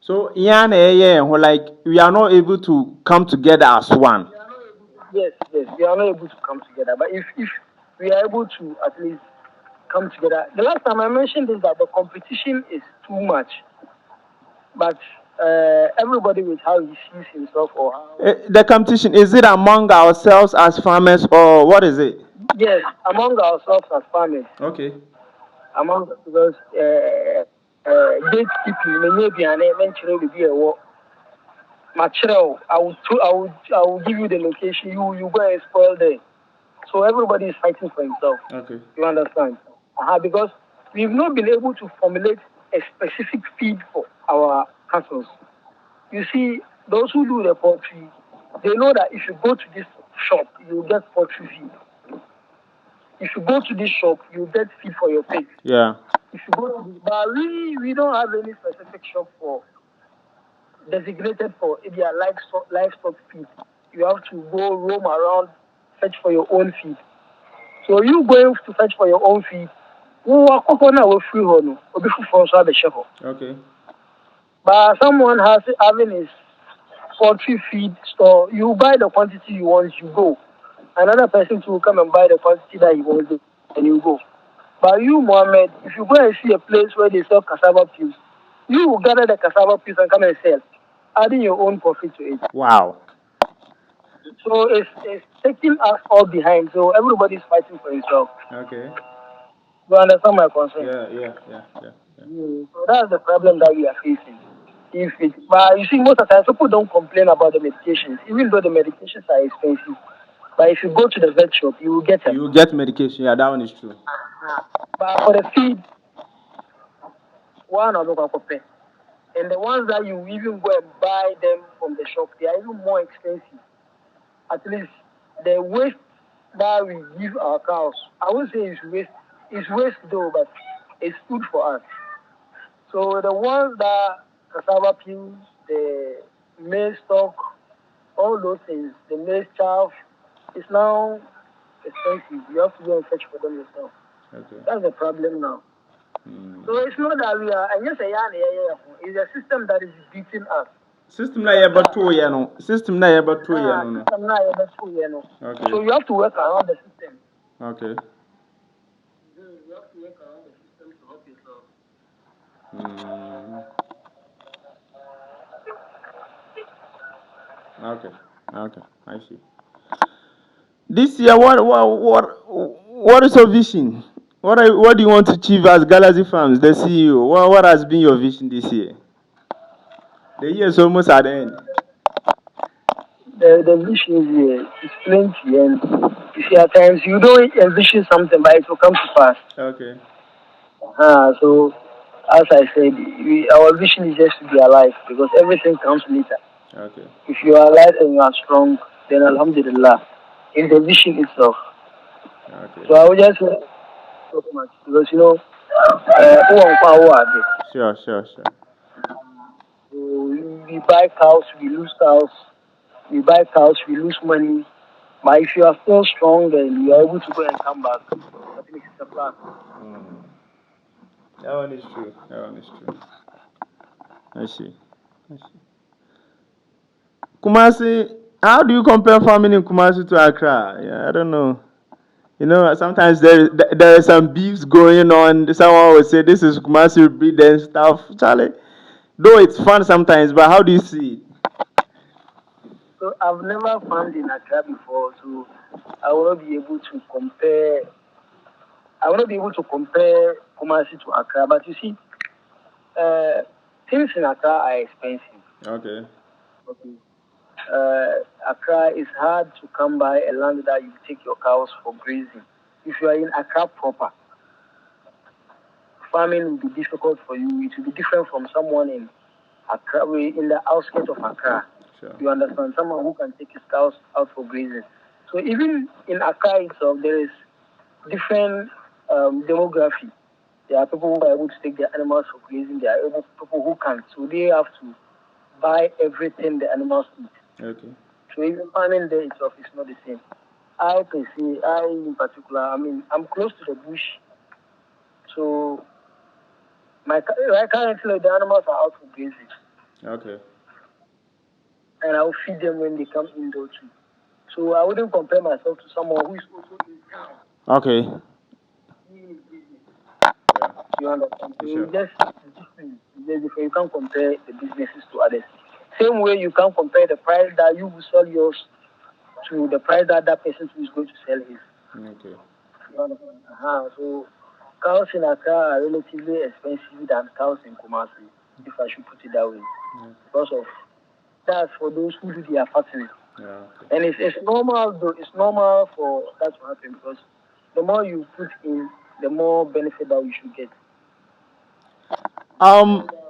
So yeah, like we are not able to come together as one. Yes, yes, we are not able to come together. But if we are able to at least come together, the last time I mentioned is that the competition is too much, but everybody with how he sees himself or how. The competition, is it among ourselves as farmers or what is it? Yes, among ourselves as farmers, Okay. among because gatekeeping, maybe an eventually will be a war. Material, I will give you the location. You go and spoil there. So everybody is fighting for himself. Okay. You understand? Because we've not been able to formulate a specific feed for our cattle. You see, those who do the poultry, they know that if you go to this shop, you get poultry feed. If you go to this shop, you get feed for your pig. Yeah. If you go to this, but we don't have any specific shop for designated for their livestock feed. You have to go roam around, fetch for your own feed. So you going to fetch for your own feed, who are coconut will free honor, or before from the shepherd. Okay. But someone has having his poultry feed store, you buy the quantity you want, you go. Another person to come and buy the quantity that you want, and you go. But you, Mohammed, if you go and see a place where they sell cassava peels, you will gather the cassava peels and come and sell, adding your own profit to it. Wow. So it's taking us all behind. So everybody's fighting for himself. Okay. You understand my concern? Yeah. So that's the problem that we are facing. But you see, most of the time people don't complain about the medications, even though the medications are expensive. But if you go to the vet shop, you will get them. You get medication. Yeah, that one is true. But for the feed, one or no pay. And the ones that you even go and buy them from the shop, they are even more expensive. At least the waste that we give our cows, I would say it's waste. It's waste though, but it's food for us. So the ones that cassava peels, the maize stock, all those things, the maize chaff, is now expensive. You have to go and fetch for them yourself. Okay. That's the problem now. So it's not that we are, and yes, it's a system that is beating us. System na yeba two year no. System na yeba two year no. System now, Okay. so you have to work around the system. Okay. You have to work around the system to help yourself. Mm. Okay. Okay. I see. This year, what is your vision? What do you want to achieve as Galaxy Farms, the CEO? What has been your vision this year? The year is almost at the end. The vision here is plenty, and you see, at times you don't envision something, but it will come to pass. Okay. So, as I said, our vision is just to be alive because everything comes later. Okay. If you are alive and you are strong, then Alhamdulillah, it's the vision itself. Okay. So I would just say so much because who are they? Sure. So we buy cows, we lose cows. We buy cows, we lose money. But if you are still strong, then you are able to go and come back. I think it's a plan. Mm. That one is true. That one is true. I see. I see. Kumasi, how do you compare farming in Kumasi to Accra? Yeah, I don't know. You know, sometimes there are some beefs going on. Someone will say this is Kumasi breed and stuff. Charlie, though it's fun sometimes, but how do you see it? So I've never farmed in Accra before, so I will not be able to compare. I will not be able to compare Kumasi to Accra. But you see, uh, things in Accra are expensive. Okay. Okay. Accra is hard to come by a land that you take your cows for grazing. If you are in Accra proper, farming will be difficult for you. It will be different from someone in Accra, in the outskirts of Accra. Sure. You understand? Someone who can take his cows out for grazing. So even in Accra itself, there is different demography. There are people who are able to take their animals for grazing. There are people who can't. So they have to buy everything the animals eat. Okay. So even farming there itself is not the same. I can see, I in particular, I mean, I'm close to the bush. So right currently the animals are out for grazing. Okay. and I'll feed them when they come indoor too. So I wouldn't compare myself to someone who is also in town. Okay. Doing his business. Yeah. You understand? So Sure. just different. It's just different. You can't compare the businesses to others. Same way you can't compare the price that you will sell yours to the price that that person is going to sell his. Okay. You understand? So cows in Accra are relatively expensive than cows in Kumasi, if I should put it that way, Yeah. because of that's for those who do their fattening. Yeah. Okay. And it's normal though. It's normal for that to happen because the more you put in, the more benefit that you should get.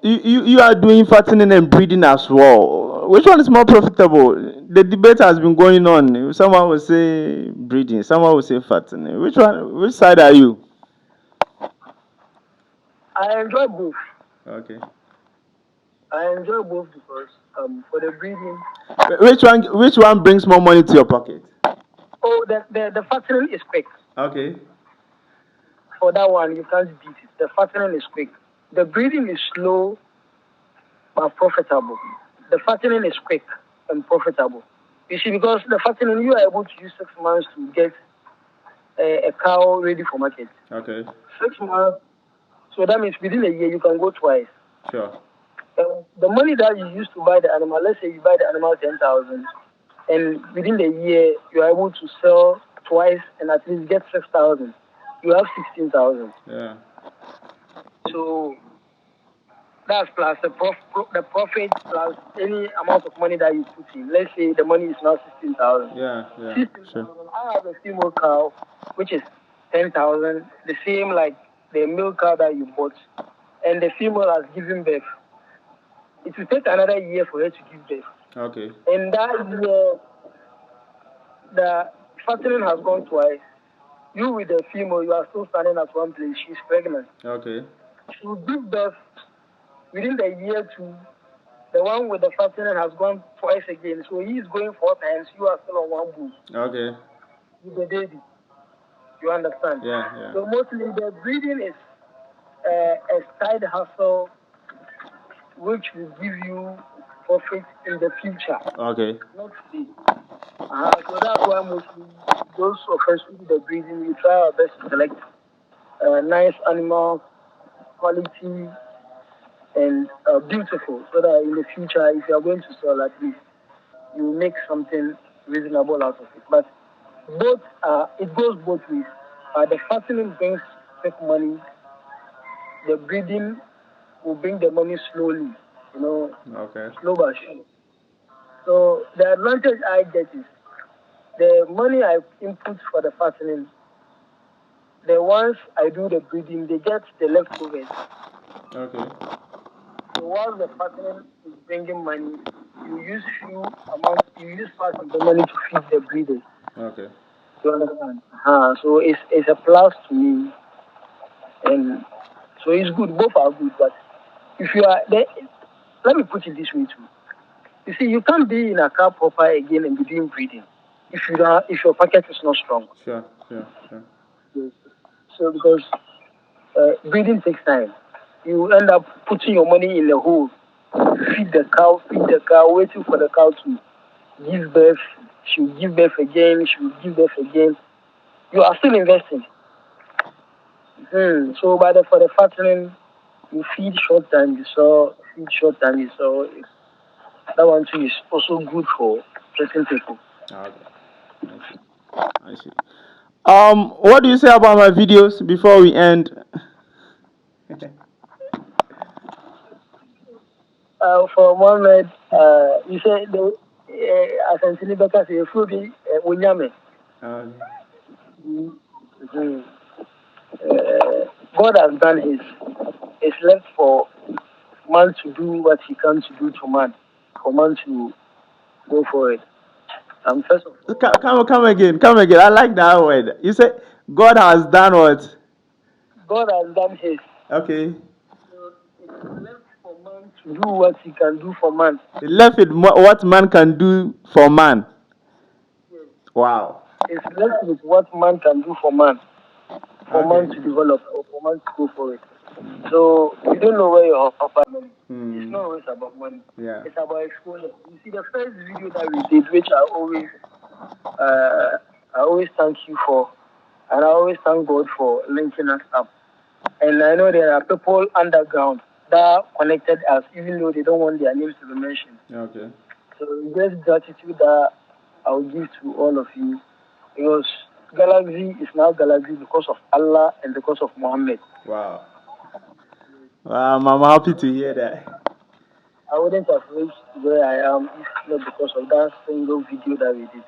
You are doing fattening and breeding as well. Which one is more profitable? The debate has been going on. Someone will say breeding, someone will say fattening. Which one? Which side are you? I enjoy both. Okay. I enjoy both because for the breeding, Which one? Which one brings more money to your pocket? oh the fattening is quick. Okay. For that one, you can't beat it. The fattening is quick. The breeding is slow but profitable. The fattening is quick and profitable. You see, because the fattening you are able to use 6 months to get a cow ready for market. Okay. 6 months. So that means within a year you can go twice. Sure. The money that you used to buy the animal, let's say you buy the animal 10,000, and within the year you are able to sell twice and at least get 6,000. You have 16,000. Yeah. So that's plus the profit plus any amount of money that you put in. Let's say the money is now 16,000. Yeah. Yeah. 16,000. Sure. I have a female cow which is 10,000, the same like the male cow that you bought, and the female has given birth. It will take another year for her to give birth. Okay. And that year, the fattening has gone twice. You with the female, you are still standing at one place. She's pregnant. Okay. She will give birth within the year too. The one with the fattening has gone twice again. So he is going 4 times. You are still on one bull Okay. with the baby. You understand? Yeah. Yeah. So mostly the breeding is a side hustle which will give you profit in the future, Okay. not today. So that's why mostly those of us who do the breeding, we try our best to select nice animals, quality, and beautiful, so that in the future, if you are going to sell, at least you make something reasonable out of it. But both, it goes both ways. The fattening brings quick money. The breeding will bring the money slowly, Okay. slow but sure. So the advantage I get is the money I input for the fattening. The ones I do the breeding, they get the leftovers. Okay. So while the fattening is bringing money, you use part of the money to feed the breeders. Okay. You understand? So it's a plus to me, and so it's good. Both are good, but if you are there, let me put it this way too. You see, you can't be in a car proper again and be doing breeding if your pocket is not strong. Sure. Sure. Sure. Yes. So because breeding takes time, you end up putting your money in a hole. Feed the cow, waiting for the cow to give birth. She'll give birth again. She'll give birth again. You are still investing. So for the fattening, you feed short time. You saw feed short time. You saw that one too is also good for certain people. Okay. I see. I see. What do you say about my videos before we end? For Mohammed, you say the as Anthony Becker say, "Fruity unyame." Okay. Mhm. God has done his. It's left for man to do what he can to do to man, for man to go for it. First of all, Come again. Come again. I like that word. You say God has done what? God has done his. Okay. So it's left for man to do what he can do for man. He left it what man can do for man. Yes. Wow. It's left with what man can do for Okay. man to develop or for man to go for it. So you don't know where your offer. It's Mm. not always about money. Yeah. It's about exposure. You see, the first video that we did, which I always thank you for, and I always thank God for linking us up. And I know there are people underground that connected us, even though they don't want their names to be mentioned. Okay. So just gratitude that I will give to all of you, because Galaxy is now Galaxy because of Allah and because of Muhammad. Wow. Wow, I'm happy to hear that. I wouldn't have reached where I am if not because of that single video that we did.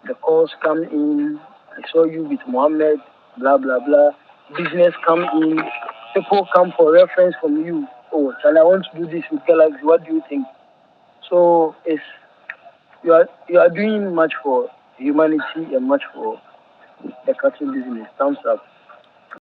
The calls come in, I saw you with Muhammad, blah blah blah. Business come in, people come for reference from you. Oh, shall I want to do this with Galaxy? What do you think? So it's you are doing much for humanity and much for the cattle business. Thumbs up.